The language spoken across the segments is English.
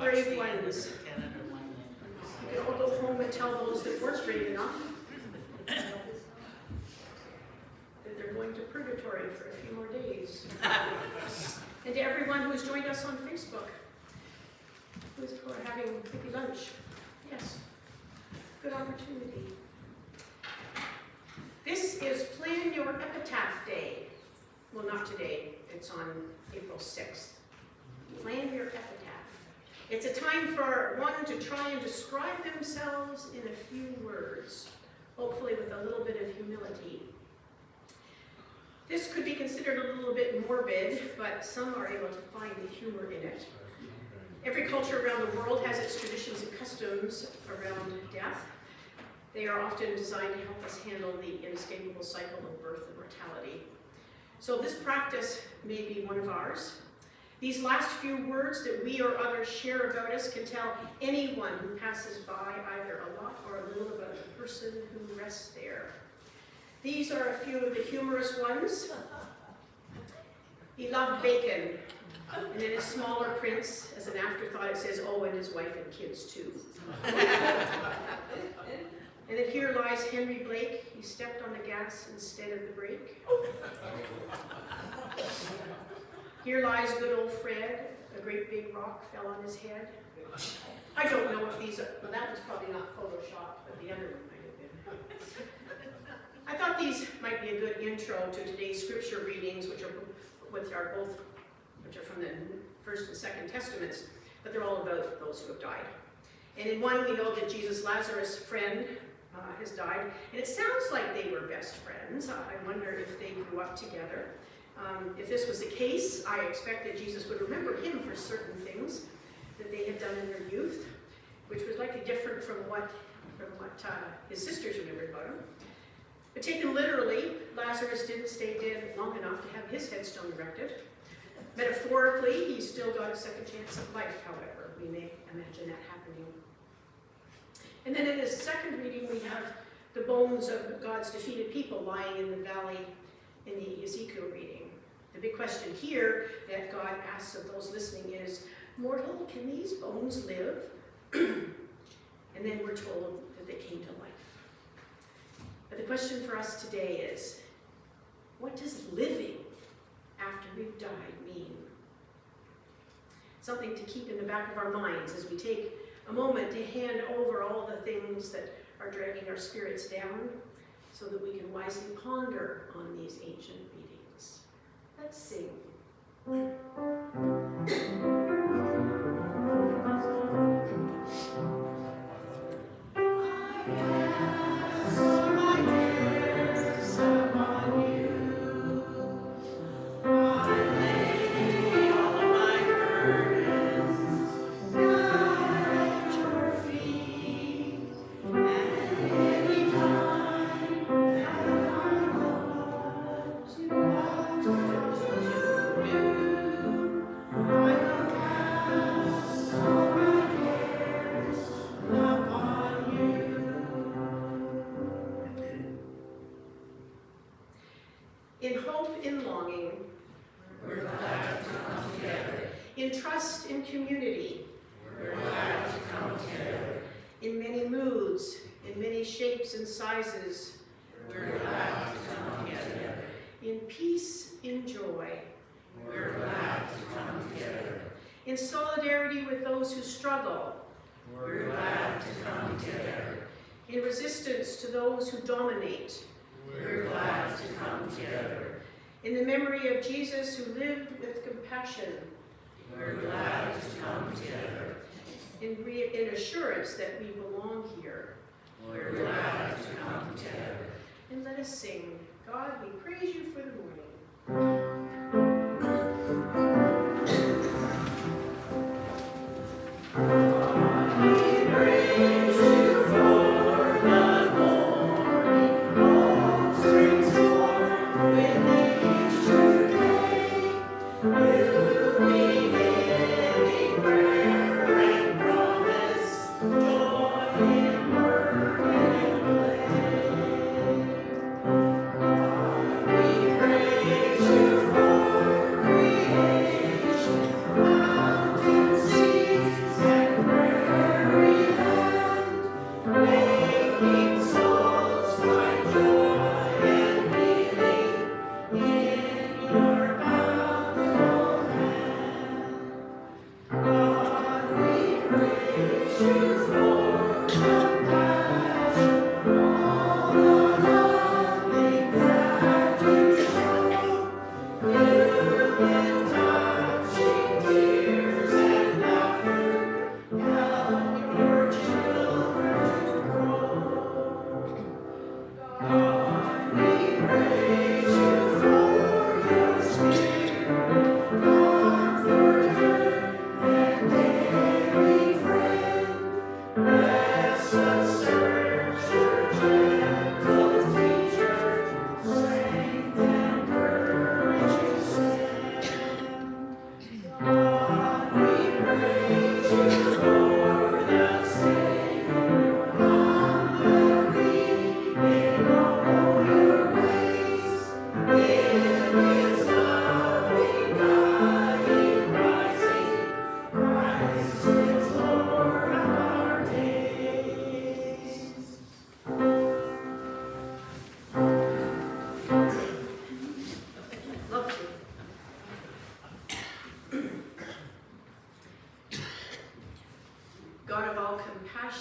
brave ones. You can all go home and tell those that weren't brave enough that they're going to purgatory for a few more days. And to everyone who's joined us on Facebook, who are having maybe lunch. Yes, good opportunity. This is Plan Your Epitaph Day. Well, not today, it's on April 6th. Plan your epitaph. It's a time for one to try and describe themselves in a few words, hopefully with a little bit of humility. This could be considered a little bit morbid, but some are able to find the humor in it. Every culture around the world has its traditions and customs around death. They are often designed to help us handle the inescapable cycle of birth and mortality. So this practice may be one of ours. These last few words that we or others share about us can tell anyone who passes by either a lot or a little about the person who rests there. These are a few of the humorous ones. He loved bacon. And in his smaller prints, as an afterthought, it says, oh, and his wife and kids too. And then here lies Henry Blake. He stepped on the gas instead of the brake. Here lies good old Fred. A great big rock fell on his head. I don't know if these are, well, that was probably not Photoshopped, but the other one might have been. I thought these might be a good intro to today's scripture readings, which are from the First and Second Testaments, but they're all about those who have died. And in one, we know that Jesus' Lazarus' friend has died, and it sounds like they were best friends. I wonder if they grew up together. If this was the case, I expect that Jesus would remember him for certain things that they had done in their youth, which was likely different from what his sisters remembered about him. But taken literally, Lazarus didn't stay dead long enough to have his headstone erected. Metaphorically, he still got a second chance at life, however. We may imagine that happening. And then in this second reading, we have the bones of God's defeated people lying in the valley in the Ezekiel reading. The big question here that God asks of those listening is, mortal, can these bones live? And then we're told that they came to life. But the question for us today is, what does living after we've died mean? Something to keep in the back of our minds as we take a moment to hand over all the things that are dragging our spirits down so that we can wisely ponder on these ancient readings. Let's sing. In hope, in longing, we're glad to come together. In trust, in community, we're glad to come together. In many moods, in many shapes and sizes, we're glad to come together. In peace, in joy, we're glad to come together. In solidarity with those who struggle, we're glad to come together. In resistance to those who dominate, we're glad to come together. In the memory of Jesus who lived with compassion, we're glad to come together. In assurance that we belong here, we're glad to come together. And let us sing, God, we praise you for the morning. Praise you.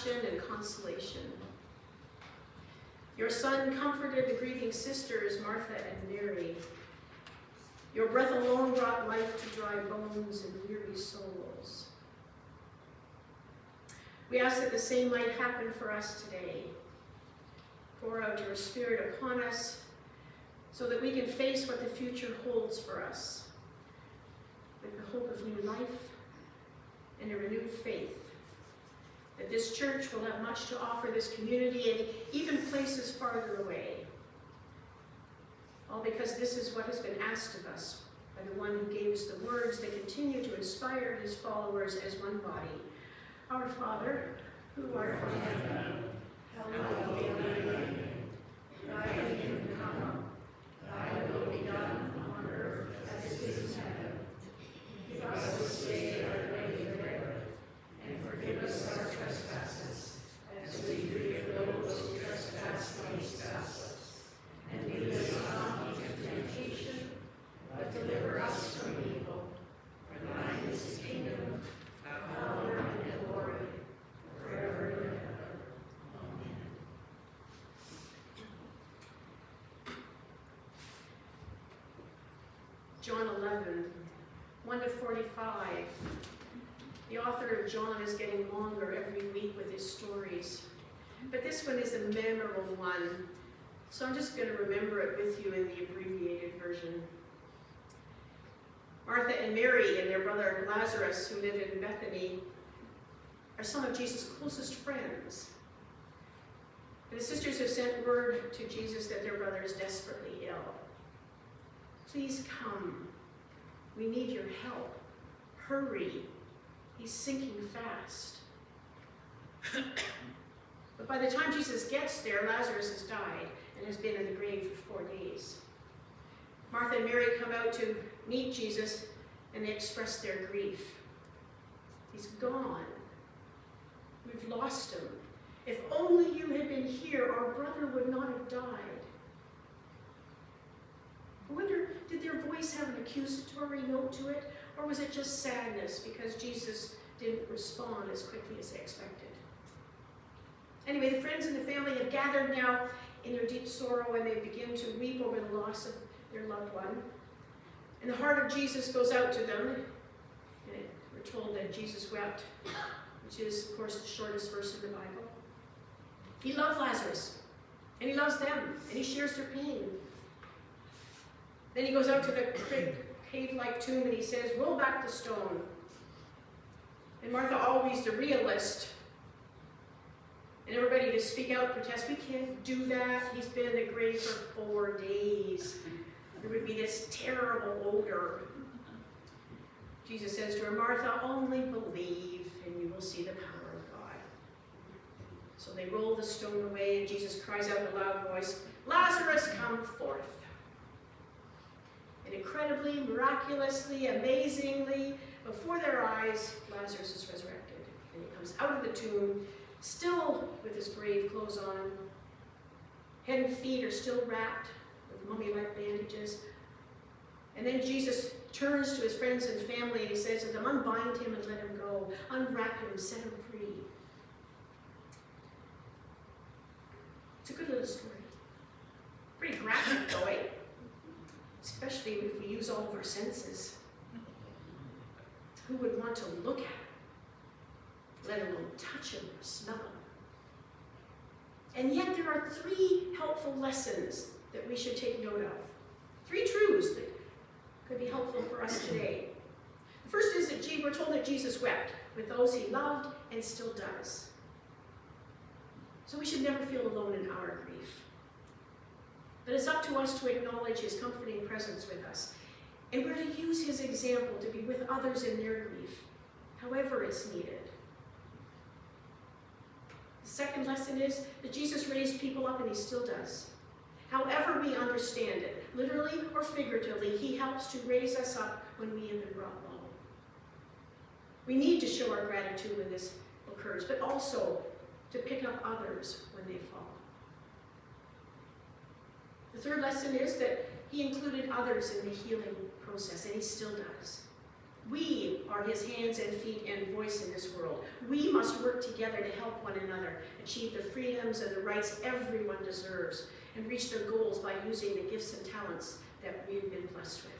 compassion and consolation. Your Son comforted the grieving sisters, Martha and Mary. Your breath alone brought life to dry bones and weary souls. We ask that the same might happen for us today. Pour out your Spirit upon us so that we can face what the future holds for us with the hope of new life and a renewed faith. That this church will have much to offer this community and even places farther away. All because this is what has been asked of us by the one who gave us the words that continue to inspire his followers as one body. Our Father, who art in heaven, hallowed be thy name. Thy kingdom come, thy will be done on earth as it is in heaven. Give us this day our daily bread, and forgive us our trespasses, as we forgive those who trespass against us. And lead us not into temptation, but deliver us from evil. For thine is the kingdom, power, and glory, forever and ever. Amen. John 11, 1-45. The author of John is getting longer every week with his stories. But this one is a memorable one, so I'm just going to remember it with you in the abbreviated version. Martha and Mary and their brother Lazarus, who live in Bethany, are some of Jesus' closest friends. And the sisters have sent word to Jesus that their brother is desperately ill. Please come. We need your help. Hurry. He's sinking fast. But by the time Jesus gets there, Lazarus has died and has been in the grave for 4 days. Martha and Mary come out to meet Jesus, and they express their grief. He's gone. We've lost him. If only you had been here, our brother would not have died. I wonder, did their voice have an accusatory note to it, or was it just sadness because Jesus didn't respond as quickly as they expected? Anyway, the friends and the family have gathered now in their deep sorrow, and they begin to weep over the loss of their loved one. And the heart of Jesus goes out to them. And we're told that Jesus wept, which is, of course, the shortest verse in the Bible. He loved Lazarus, and he loves them, and he shares their pain. Then he goes out to the cave-like tomb, and he says, roll back the stone. And Martha, always the realist, and everybody to speak out, protest, we can't do that. He's been in the grave for 4 days. There would be this terrible odor. Jesus says to her, Martha, only believe, and you will see the power of God. So they roll the stone away, and Jesus cries out in a loud voice, Lazarus, come forth. And incredibly, miraculously, amazingly, before their eyes, Lazarus is resurrected. And he comes out of the tomb, still with his grave clothes on. Head and feet are still wrapped with mummy-like bandages. And then Jesus turns to his friends and family and he says to them, unbind him and let him go. Unwrap him, set him free. It's a good little story. Pretty graphic, though, eh? Especially if we use all of our senses. Who would want to look at him, let alone touch him or smell him? And yet there are 3 helpful lessons that we should take note of. 3 truths that could be helpful for us today. The first is that we're told that Jesus wept with those he loved and still does. So we should never feel alone in our grief. But it's up to us to acknowledge his comforting presence with us. And we're to use his example to be with others in their grief, however it's needed. The second lesson is that Jesus raised people up, and he still does. However we understand it, literally or figuratively, he helps to raise us up when we have been brought low. We need to show our gratitude when this occurs, but also to pick up others when they fall. The third lesson is that he included others in the healing process, and he still does. We are his hands and feet and voice in this world. We must work together to help one another achieve the freedoms and the rights everyone deserves and reach their goals by using the gifts and talents that we've been blessed with.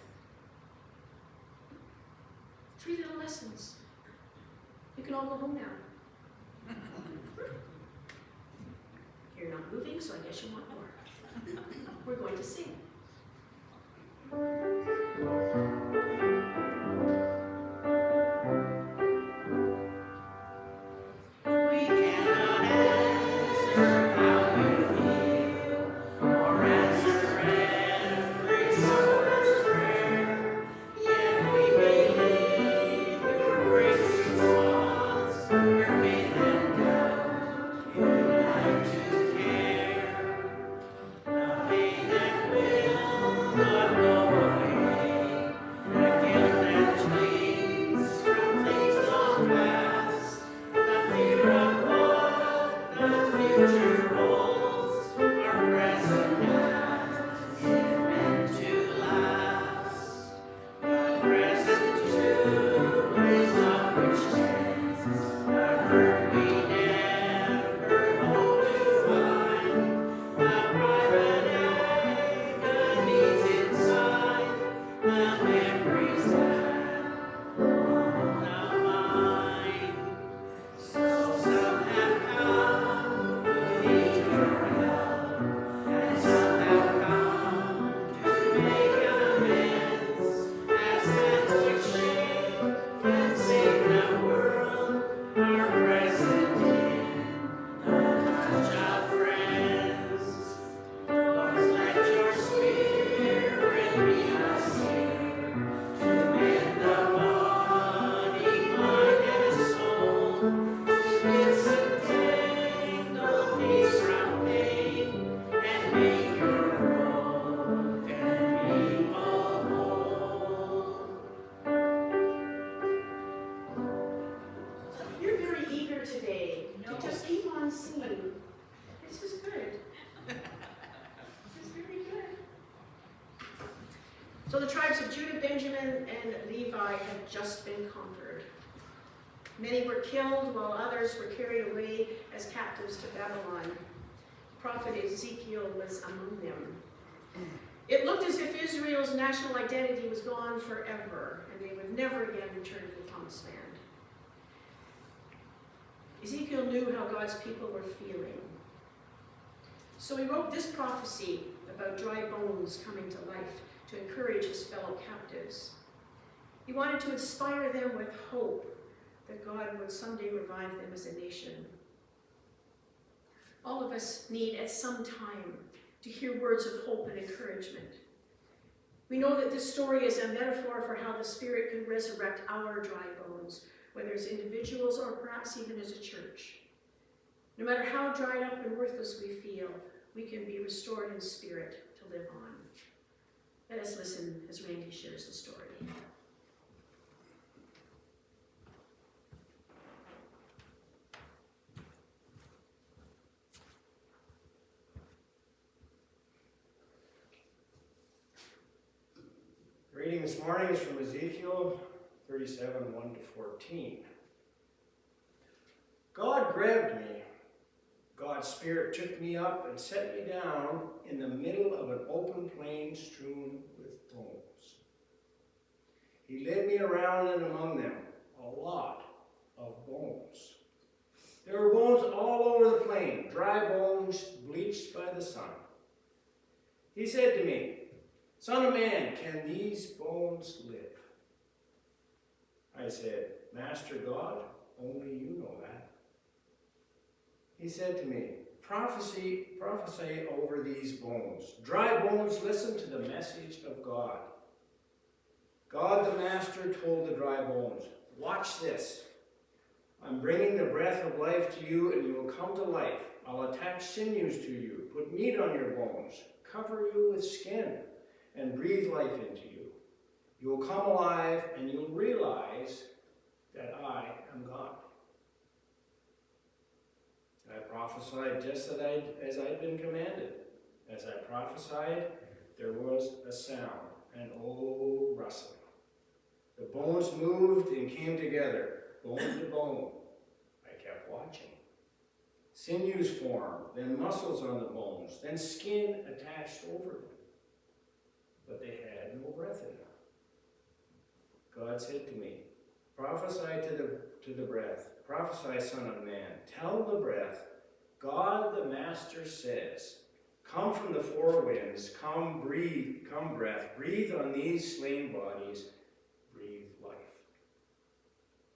3 little lessons. You can all go home now. You're not moving, so I guess you want more. We're going to sing. So the tribes of Judah, Benjamin, and Levi had just been conquered. Many were killed, while others were carried away as captives to Babylon. Prophet Ezekiel was among them. It looked as if Israel's national identity was gone forever, and they would never again return to the Promised Land. Ezekiel knew how God's people were feeling. So he wrote this prophecy about dry bones coming to life to encourage his fellow captives. He wanted to inspire them with hope that God would someday revive them as a nation. All of us need at some time to hear words of hope and encouragement. We know that this story is a metaphor for how the Spirit can resurrect our dry bones, whether as individuals or perhaps even as a church. No matter how dried up and worthless we feel, we can be restored in spirit to live on. Let us listen as Randy shares the story. The reading this morning is from Ezekiel 37, 1 to 14. God grabbed me. God's Spirit took me up and set me down in the middle of an open plain strewn with bones. He led me around and among them, a lot of bones. There were bones all over the plain, dry bones bleached by the sun. He said to me, "Son of man, can these bones live?" I said, "Master God, only you know that." He said to me, prophesy over these bones. Dry bones, listen to the message of God. God the Master told the dry bones, "Watch this. I'm bringing the breath of life to you, and you will come to life. I'll attach sinews to you, put meat on your bones, cover you with skin, and breathe life into you. You will come alive, and you'll realize that I am God." I prophesied just as I'd been commanded. As I prophesied, there was a sound, an old rustling. The bones moved and came together, bone to bone. I kept watching. Sinews formed, then muscles on the bones, then skin attached over them. But they had no breath in them. God said to me, prophesy to the breath, prophesy, son of man, tell the breath, God the Master says, come from the four winds, come breathe, come breath, breathe on these slain bodies, breathe life.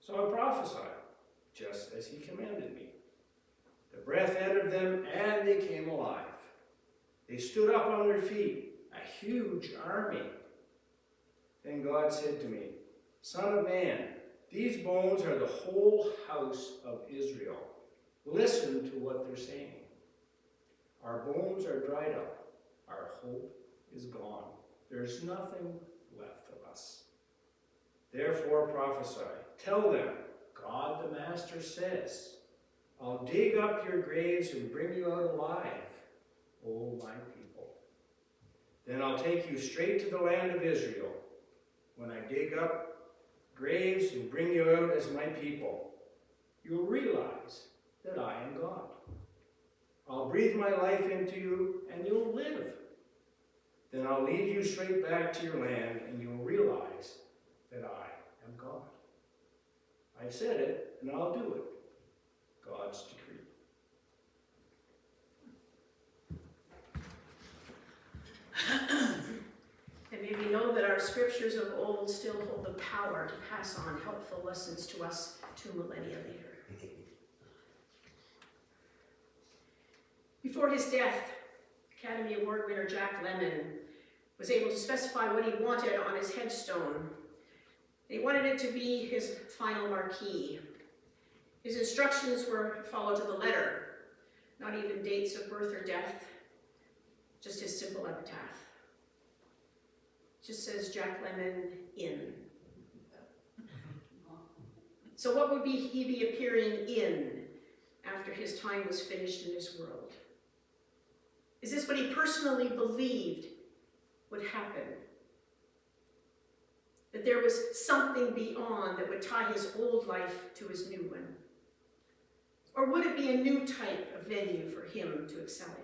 So I prophesied, just as he commanded me. The breath entered them, and they came alive. They stood up on their feet, a huge army. Then God said to me, son of man, these bones are the whole house of Israel. Listen to what they're saying. Our bones are dried up. Our hope is gone. There's nothing left of us. Therefore prophesy. Tell them, God the Master says, I'll dig up your graves and bring you out alive, O my people. Then I'll take you straight to the land of Israel. When I dig up graves and bring you out as my people, you'll realize that I am God. I'll breathe my life into you, and you'll live. Then I'll lead you straight back to your land, and you'll realize that I am God. I've said it, and I'll do it. God's decree. And may we know that our scriptures of old still hold the power to pass on helpful lessons to us 2 millennia later. Before his death, Academy Award winner Jack Lemmon was able to specify what he wanted on his headstone. He wanted it to be his final marquee. His instructions were followed to the letter, not even dates of birth or death, just his simple epitaph. It just says Jack Lemmon in. So what would he be appearing in after his time was finished in this world? Is this what he personally believed would happen? That there was something beyond that would tie his old life to his new one? Or would it be a new type of venue for him to excel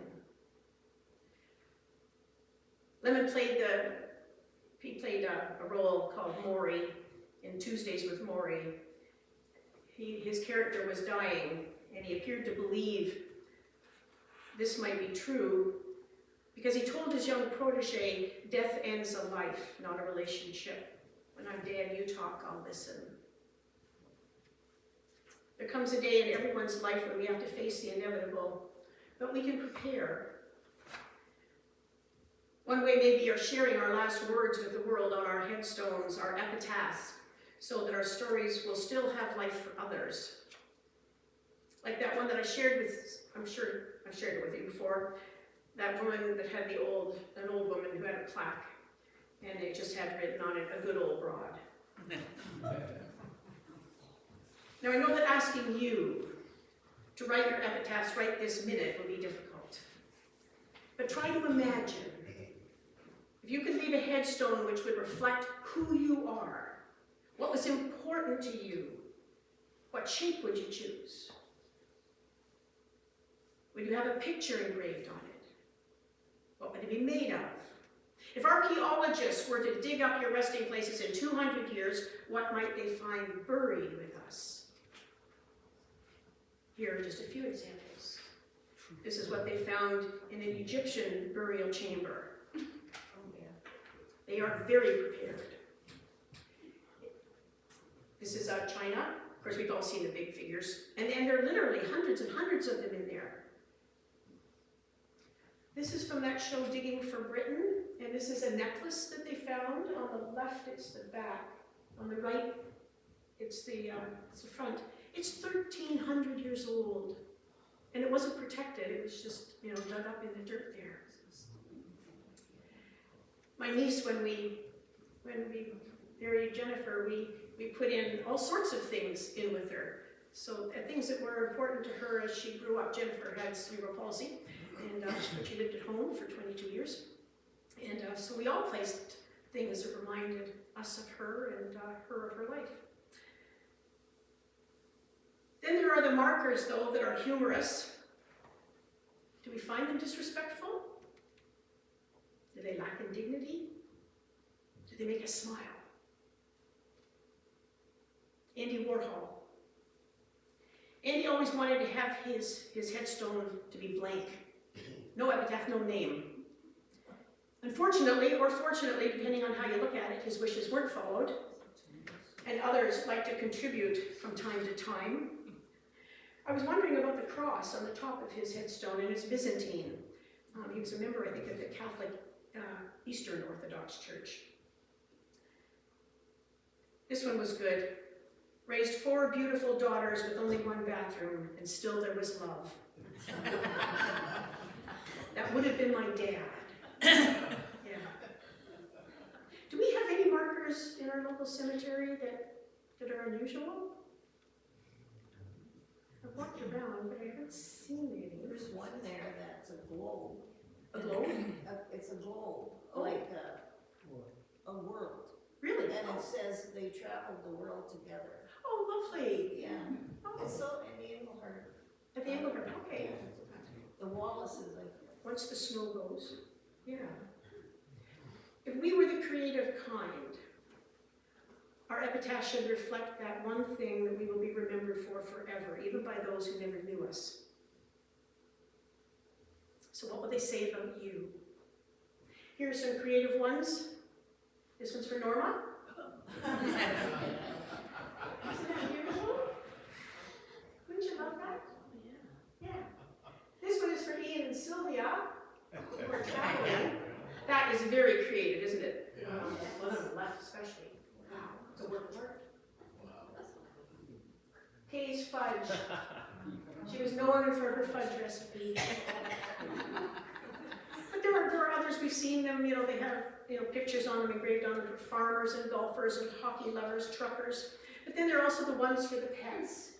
in? Lemmon played a role called Maury in Tuesdays with Maury. His character was dying, and he appeared to believe this might be true because he told his young protege, death ends a life, not a relationship. When I'm dead, you talk, I'll listen. There comes a day in everyone's life when we have to face the inevitable, but we can prepare. One way may be sharing our last words with the world on our headstones, our epitaphs, so that our stories will still have life for others. Like that one that I shared with, I'm sure I've shared it with you before, that woman that had an old woman who had a plaque, and it just had written on it, a good old broad. Now I know that asking you to write your epitaphs right this minute will be difficult. But try to imagine, if you could leave a headstone which would reflect who you are, what was important to you, what shape would you choose? Would you have a picture engraved on it? What would it be made of? If archaeologists were to dig up your resting places in 200 years, what might they find buried with us? Here are just a few examples. This is what they found in an Egyptian burial chamber. They are very prepared. This is China. Of course, we've all seen the big figures. And there are literally hundreds and hundreds of them in there. This is from that show, Digging for Britain. And this is a necklace that they found. On the left, it's the back. On the right, it's the front. It's 1,300 years old. And it wasn't protected. It was just, dug up in the dirt there. My niece, when we buried Jennifer, we put in all sorts of things in with her. So things that were important to her as she grew up. Jennifer had cerebral palsy, and she lived at home for 22 years. And so we all placed things that reminded us of her and her of her life. Then there are the markers, though, that are humorous. Do we find them disrespectful? Do they lack in dignity? Do they make us smile? Andy Warhol. Andy always wanted to have his headstone to be blank. No epitaph, no name. Unfortunately, or fortunately, depending on how you look at it, his wishes weren't followed, and others like to contribute from time to time. I was wondering about the cross on the top of his headstone, and it's Byzantine. He was a member, I think, of the Catholic Eastern Orthodox Church. This one was good. Raised 4 beautiful daughters with only 1 bathroom, and still there was love. That would have been my dad. Yeah. Do we have any markers in our local cemetery that are unusual? I've walked around, but I haven't seen any. There's one there that's a globe. A globe? It's a globe, Oh. like a world. Really? And it says they traveled the world together. Oh, lovely. Yeah. Oh, It's so in the Engelhard. at the Engelhard, okay. The Wallaces, I think. Once the snow goes. Yeah. If we were the creative kind, our epitaph should reflect that one thing that we will be remembered for forever, even by those who never knew us. So what will they say about you? Here are some creative ones. This one's for Norma. Isn't that beautiful? Wouldn't you love that? Yeah. This one is for Ian and Sylvia. We're traveling. That is very creative, isn't it? Yeah. One on the left especially. Wow, it's a work of art. Kay's fudge. She was known for her fudge recipe. But there are others, we've seen them, they have pictures on them, engraved on them for farmers and golfers and hockey lovers, truckers. But then there are also the ones for the pets.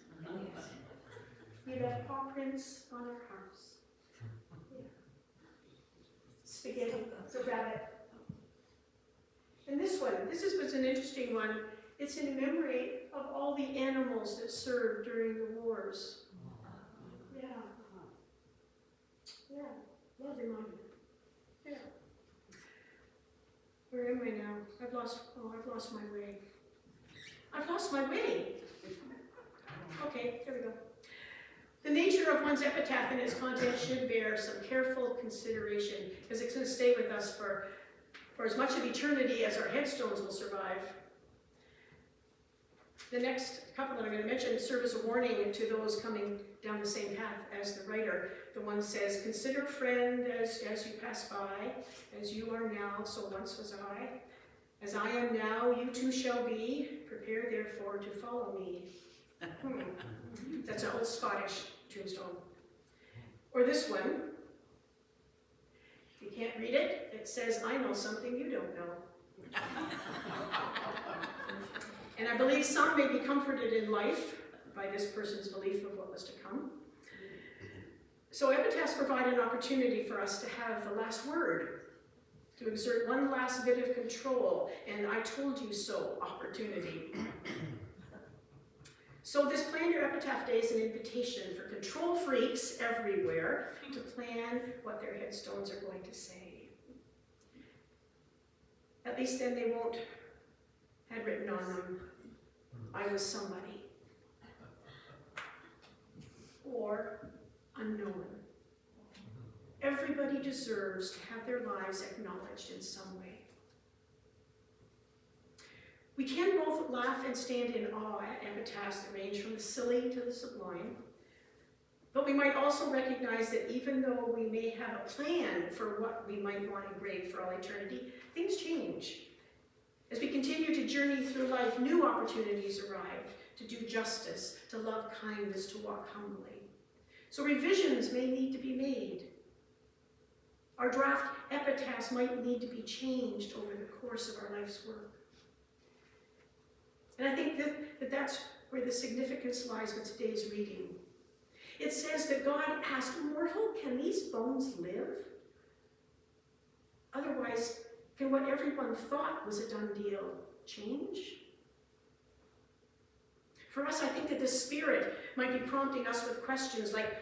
We left paw prints on our house. Yeah. Spaghetti, it's a rabbit. And this was an interesting one. It's in memory of all the animals that served during the wars. Yeah. Yeah, lovely monument. Yeah. Where am I now? I've lost my way. I've lost my way. Okay, there we go. The nature of one's epitaph and its content should bear some careful consideration, because it's going to stay with us for as much of eternity as our headstones will survive. The next couple that I'm going to mention serve as a warning to those coming down the same path as the writer. The one says, "Consider, friend, as you pass by, as you are now, so once was I. As I am now, you too shall be. Prepare therefore to follow me." That's an old Scottish tombstone. Or this one. If you can't read it, it says, "I know something you don't know." And I believe some may be comforted in life by this person's belief of what was to come. So epitaphs provide an opportunity for us to have the last word, to exert one last bit of control, and I told you so opportunity. So this Plan Your Epitaph Day is an invitation for control freaks everywhere to plan what their headstones are going to say. At least then they won't have written on them, "I was somebody," or "unknown." Everybody deserves to have their lives acknowledged in some way. We can both laugh and stand in awe at epitaphs that range from the silly to the sublime, but we might also recognize that even though we may have a plan for what we might want engraved for all eternity, things change. As we continue to journey through life, new opportunities arrive to do justice, to love kindness, to walk humbly. So revisions may need to be made. Our draft epitaphs might need to be changed over the course of our life's work. And I think that's where the significance lies with today's reading. It says that God asked, "Mortal, can these bones live? Otherwise, can what everyone thought was a done deal change? For us, I think that the Spirit might be prompting us with questions like,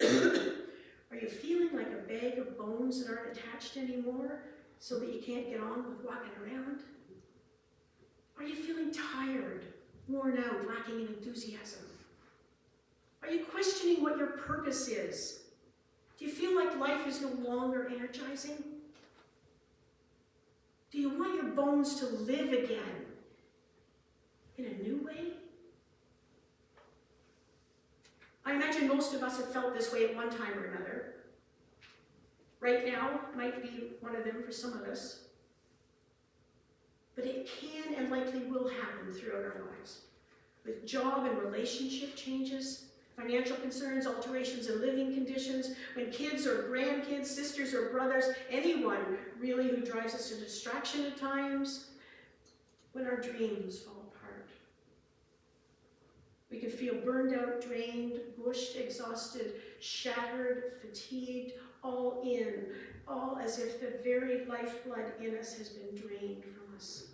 are you feeling like a bag of bones that aren't attached anymore so that you can't get on with walking around? Are you feeling tired, worn out, lacking in enthusiasm? Are you questioning what your purpose is? Do you feel like life is no longer energizing? Do you want your bones to live again in a new way? I imagine most of us have felt this way at one time or another. Right now might be one of them for some of us. But it can and likely will happen throughout our lives. With job and relationship changes, financial concerns, alterations in living conditions, when kids or grandkids, sisters or brothers, anyone really who drives us to distraction at times, when our dreams fall apart. We can feel burned out, drained, bushed, exhausted, shattered, fatigued, all as if the very lifeblood in us has been drained from us.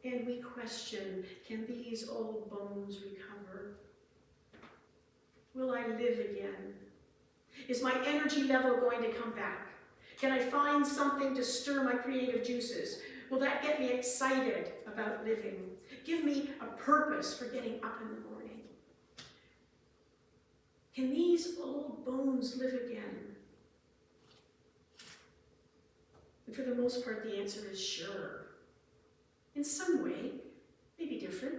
And we question, can these old bones recover? Will I live again? Is my energy level going to come back? Can I find something to stir my creative juices? Will that get me excited about living? Give me a purpose for getting up in the morning? Can these old bones live again? And for the most part, the answer is sure. In some way, maybe different.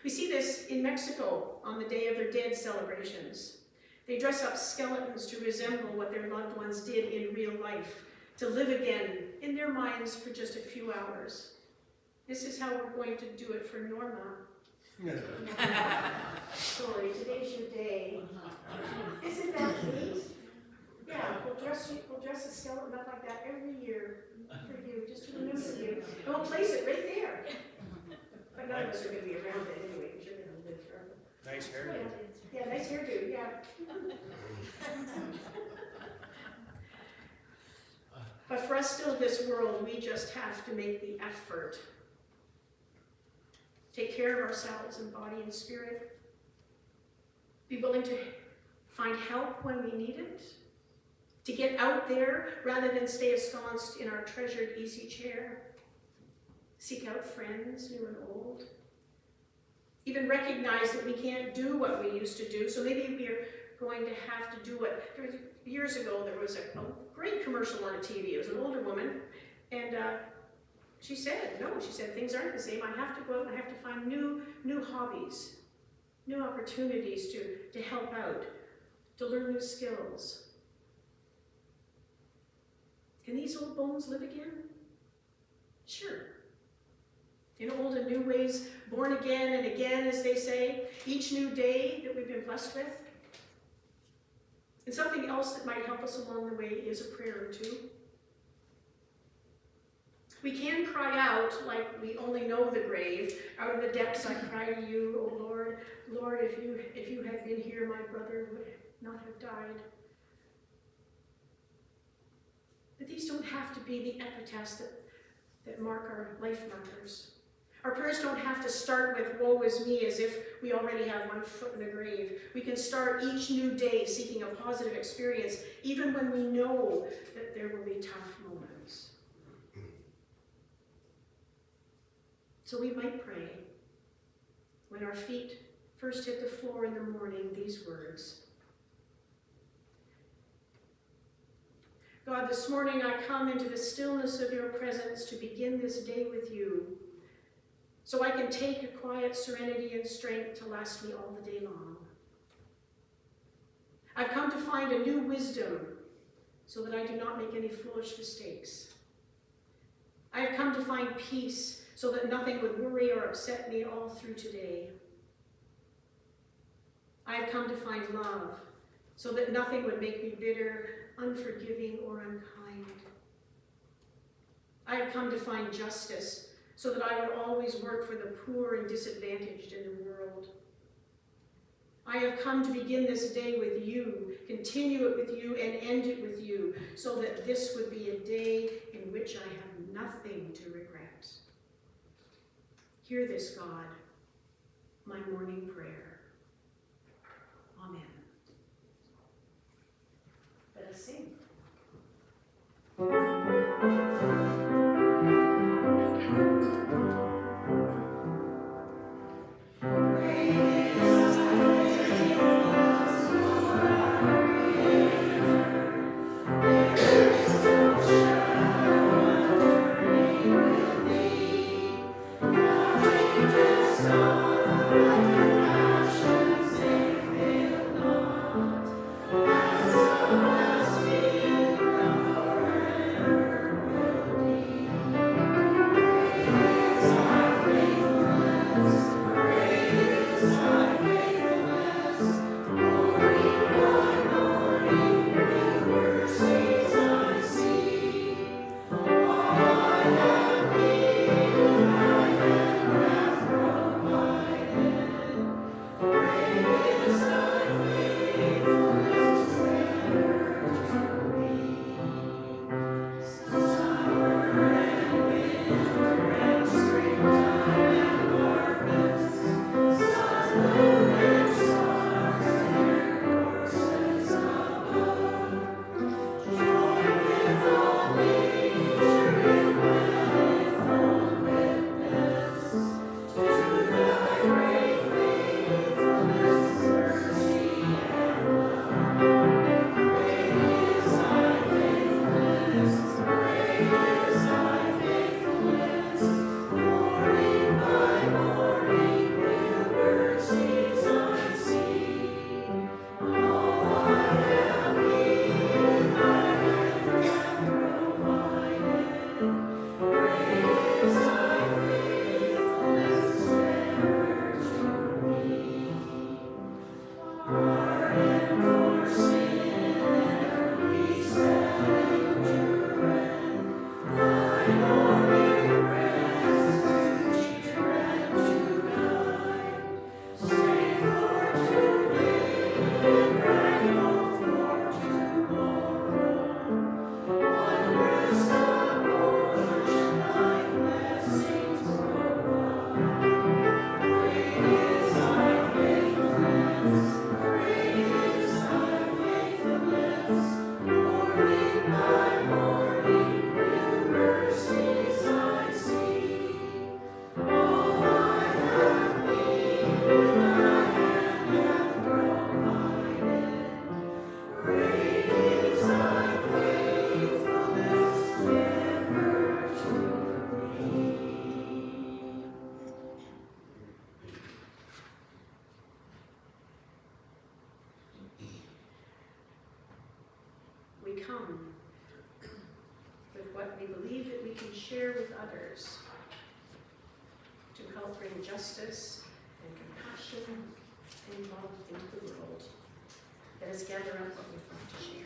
We see this in Mexico on the Day of their Dead celebrations. They dress up skeletons to resemble what their loved ones did in real life, to live again in their minds for just a few hours. This is how we're going to do it for Norma. Sorry, today's your day. Isn't that neat? Yeah, we'll dress a skeleton up like that every year for you, just to remember you. And we'll place it right there. But none of us are going to be around it anyway, because you're going to live forever. Nice hairdo. Yeah, nice hairdo, yeah. But for us still in this world, we just have to make the effort. Take care of ourselves in body and spirit. Be willing to find help when we need it. To get out there rather than stay ensconced in our treasured easy chair. Seek out friends, new and old. Even recognize that we can't do what we used to do, so maybe we're going to have to do what, years ago there was a great commercial on TV. It was an older woman, and she said, things aren't the same. I have to go out and I have to find new hobbies, new opportunities to help out, to learn new skills. Can these old bones live again? Sure. In old and new ways, born again and again, as they say, each new day that we've been blessed with. And something else that might help us along the way is a prayer or two. We can cry out like we only know the grave. Out of the depths I cry to you, O Lord. Lord, if you had been here, my brother would not have died. But these don't have to be the epitaphs that mark our life markers. Our prayers don't have to start with woe is me as if we already have one foot in the grave. We can start each new day seeking a positive experience, even when we know that there will be tough moments. So we might pray, when our feet first hit the floor in the morning, these words. God, this morning I come into the stillness of your presence to begin this day with you, so I can take a quiet serenity and strength to last me all the day long. I've come to find a new wisdom so that I do not make any foolish mistakes. I have come to find peace so that nothing would worry or upset me all through today. I have come to find love so that nothing would make me bitter, unforgiving, or unkind. I have come to find justice so that I would always work for the poor and disadvantaged in the world. I have come to begin this day with you, continue it with you, and end it with you, so that this would be a day in which I have nothing to regret. Hear this, God, my morning prayer. Amen. Let us sing. We come with what we believe that we can share with others to help bring justice and compassion and love into the world. Let us gather up what we've got to share.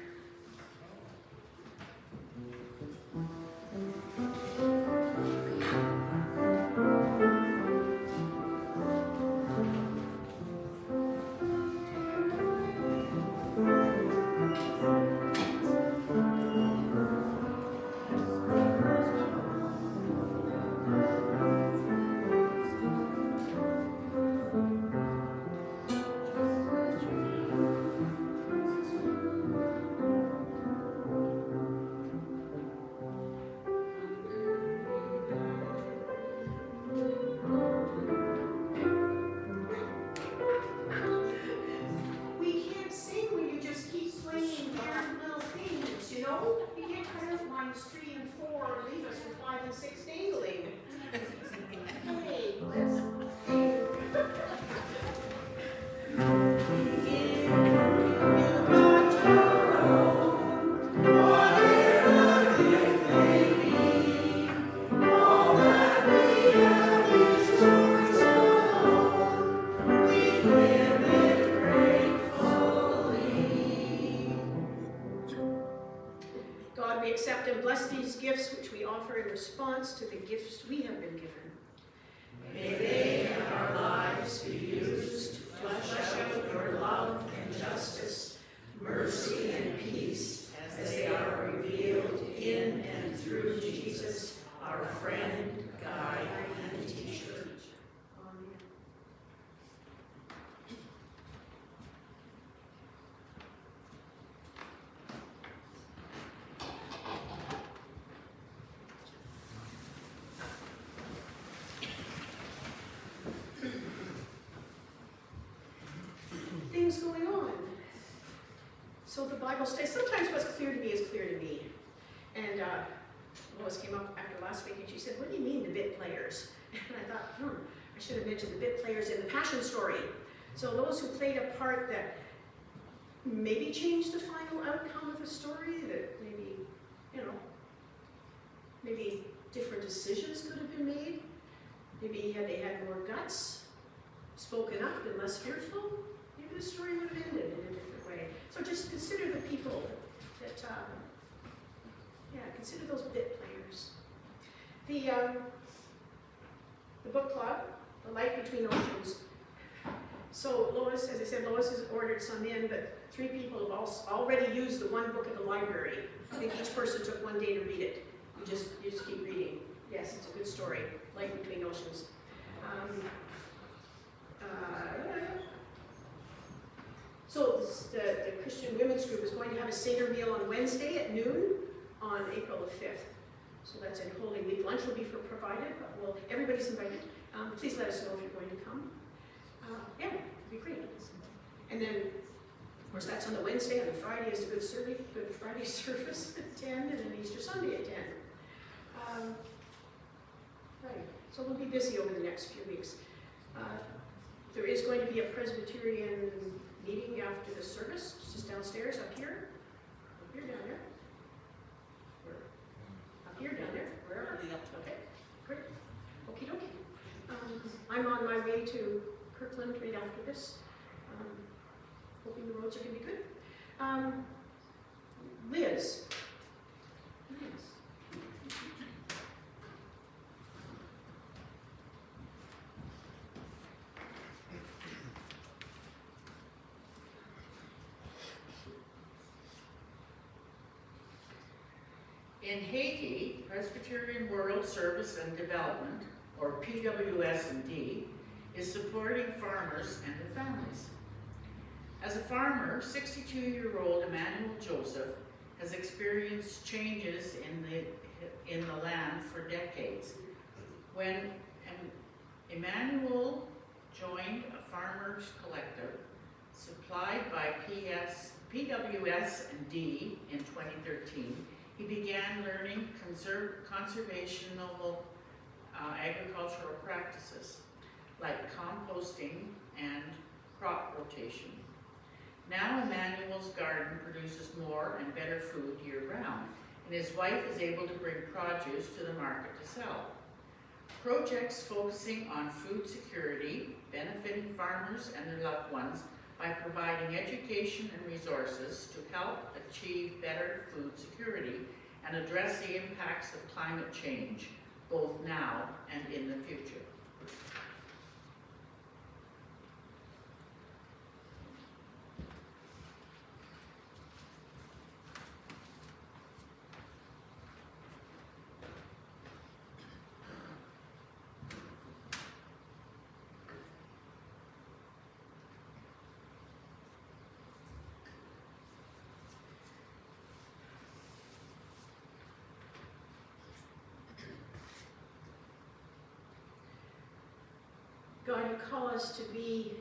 Bible study. Sometimes what's clear to me is clear to me. And Lois came up after last week and she said, what do you mean the bit players? And I thought, I should have mentioned the bit players in the Passion story. So those who played a part that maybe changed the final outcome of the story, that maybe, maybe different decisions could have been made. Maybe they had more guts, spoken up and less fearful. Maybe the story would have ended in a different way. So just consider the people that, consider those bit players. The book club, The Light Between Oceans. So Lois, as I said, Lois has ordered some in, but 3 people have already used the one book at the library. I think each person took 1 day to read it. You just keep reading. Yes, it's a good story, Light Between Oceans. So the Christian Women's Group is going to have a Seder meal on Wednesday at noon on April the 5th. So that's in Holy Week. Lunch will be provided, but everybody's invited. Please let us know if you're going to come. Yeah, it'd be great. And then, of course, that's on the Wednesday. On the Friday is the Good Friday service at 10, and then Easter Sunday at 10. Right. So we'll be busy over the next few weeks. There is going to be a Presbyterian meeting after the service, just downstairs, up here, down there. Up here, down there, wherever. Okay, great. Okie dokie. I'm on my way to Kirkland right after this. Hoping the roads are going to be good. Liz. In Haiti, Presbyterian World Service and Development, or PWS&D, is supporting farmers and their families. As a farmer, 62-year-old Emmanuel Joseph has experienced changes in the land for decades. When Emmanuel joined a farmers collective supplied by PWS&D in 2013, he began learning conservational agricultural practices like composting and crop rotation. Now Emmanuel's garden produces more and better food year-round, and his wife is able to bring produce to the market to sell. Projects focusing on food security, benefiting farmers and their loved ones by providing education and resources to help achieve better food security and address the impacts of climate change, both now and in the future. God, you call us to be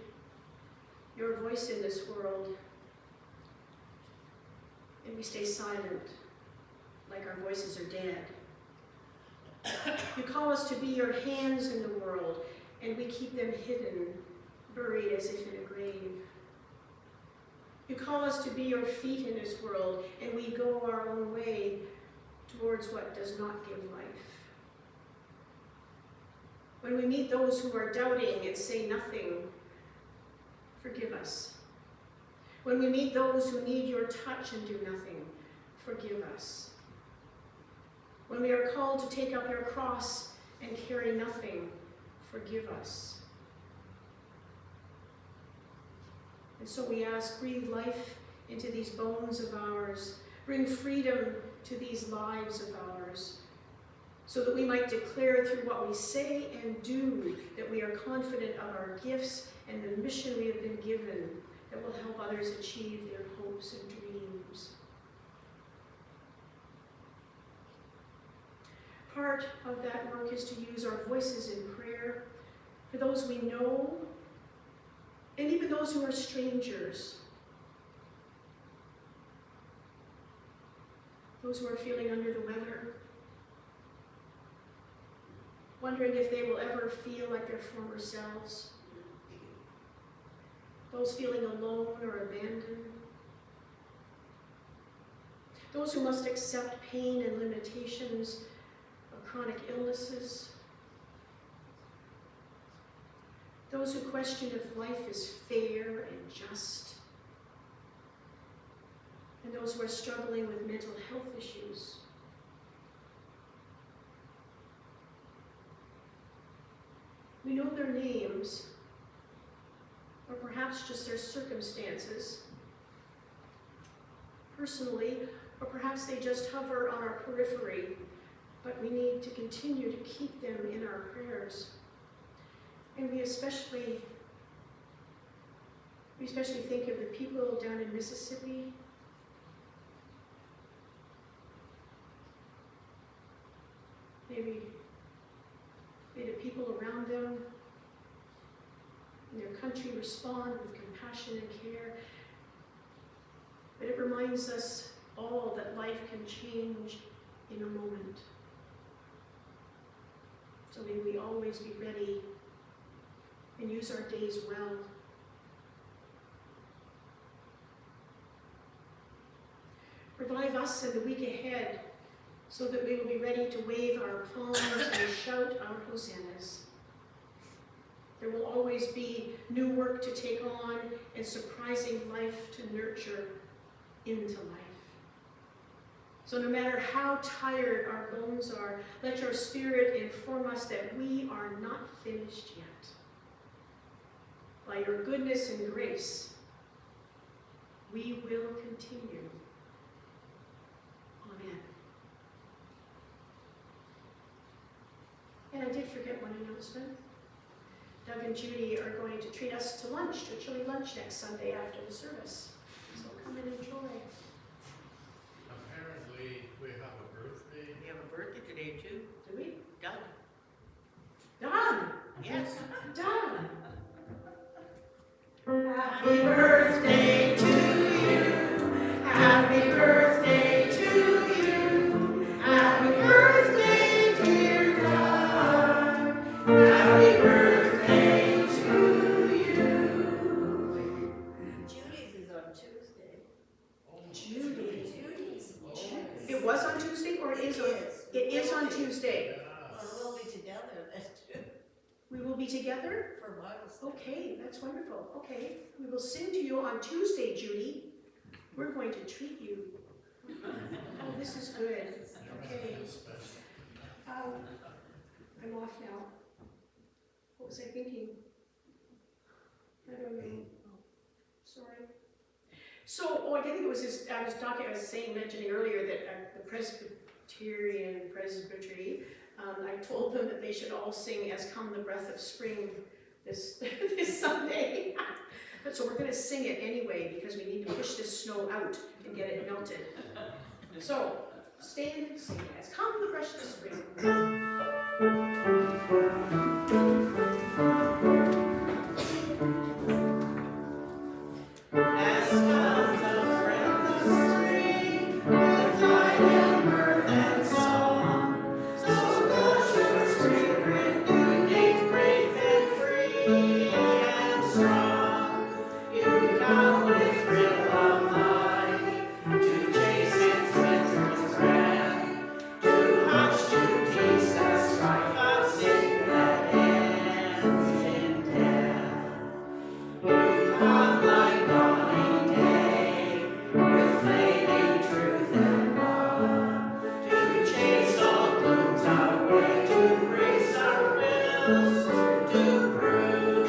your voice in this world, and we stay silent, like our voices are dead. You call us to be your hands in the world, and we keep them hidden, buried as if in a grave. You call us to be your feet in this world, and we go our own way towards what does not give life. When we meet those who are doubting and say nothing, forgive us. When we meet those who need your touch and do nothing, forgive us. When we are called to take up your cross and carry nothing, forgive us. And so we ask, breathe life into these bones of ours, bring freedom to these lives of ours, so that we might declare through what we say and do that we are confident of our gifts and the mission we have been given that will help others achieve their hopes and dreams. Part of that work is to use our voices in prayer for those we know and even those who are strangers. those who are feeling under the weather, wondering if they will ever feel like their former selves, those feeling alone or abandoned, those who must accept pain and limitations of chronic illnesses, those who question if life is fair and just, and those who are struggling with mental health issues. We know their names, or perhaps just their circumstances, personally, or perhaps they just hover on our periphery, but we need to continue to keep them in our prayers. And we especially think of the people down in Mississippi, maybe the people around them, and their country respond with compassion and care. But it reminds us all that life can change in a moment. So may we always be ready and use our days well. Revive us in the week ahead so that we will be ready to wave our palms and shout our hosannas. There will always be new work to take on and surprising life to nurture into life. So no matter how tired our bones are, let your Spirit inform us that we are not finished yet. By your goodness and grace, we will continue. Amen. And I did forget one announcement. Doug and Judy are going to treat us to lunch, to a chili lunch next Sunday after the service. So come and enjoy. Apparently, we have a birthday. We have a birthday today too. Do we? Doug. Doug! Yes. Doug! Happy birthday to you. Happy birthday to you. Happy birthday, dear Doug. Happy birthday to you. Judy's is on Tuesday. Judy. Judy's. It was on Tuesday or it is on? It is on Tuesday. Well, we'll be together then too, We will be together? for Bible study. Okay, that's wonderful. Okay, we will sing to you on Tuesday, Judy. We're going to treat you. Oh, this is good. Okay. I'm off now. What was I thinking? I don't know. Oh, sorry. So, I think it was this, I was mentioning earlier that the Presbyterian Presbytery, I told them that they should all sing As Come the Breath of Spring this Sunday. But so we're going to sing it anyway because we need to push this snow out and get it melted. So, stand and sing As Come the Breath of Spring. As comes the breath of spring, with light and mirth and song, so does your spirit beneath brave and free and strong. You come with thrill of life, to chase winter's breath, to hush to peace the strife of sin that ends in death. You come like dawning day, with flaming truth and love, to chase all glooms away, to brace our wills, to prove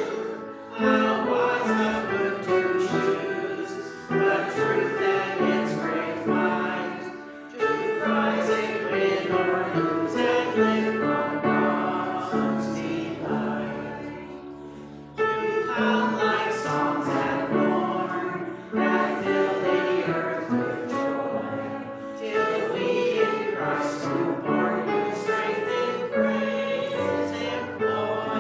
how wise and good to choose the truth and its great fight, to rise and win or lose and live on God's delight. You come like songs at morn that fill the earth with joy, till we in Christ who born new strength in praise employ.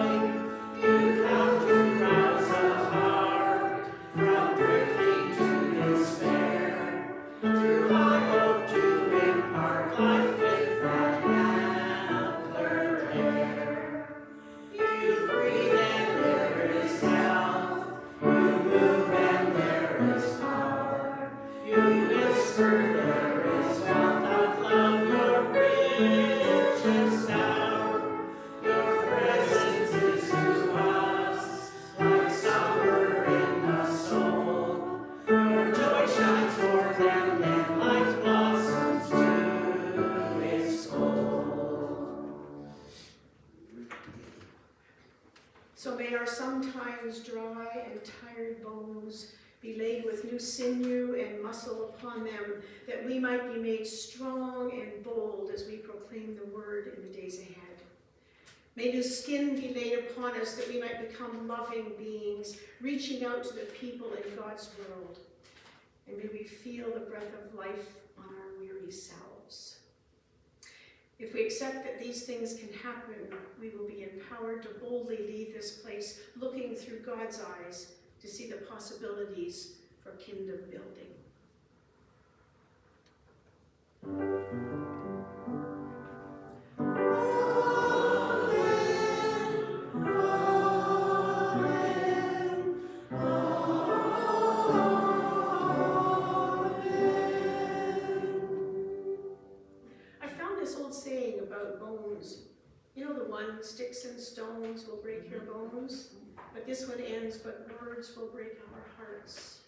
So may our sometimes dry and tired bones be laid with new sinew and muscle upon them, that we might be made strong and bold as we proclaim the word in the days ahead. May new skin be laid upon us, that we might become loving beings, reaching out to the people in God's world. And may we feel the breath of life on our weary selves. If we accept that these things can happen, we will be empowered to boldly leave this place, looking through God's eyes to see the possibilities for kingdom building. I found this old saying about bones. You know the one, sticks and stones will break your bones, but this one ends, but words will break our hearts.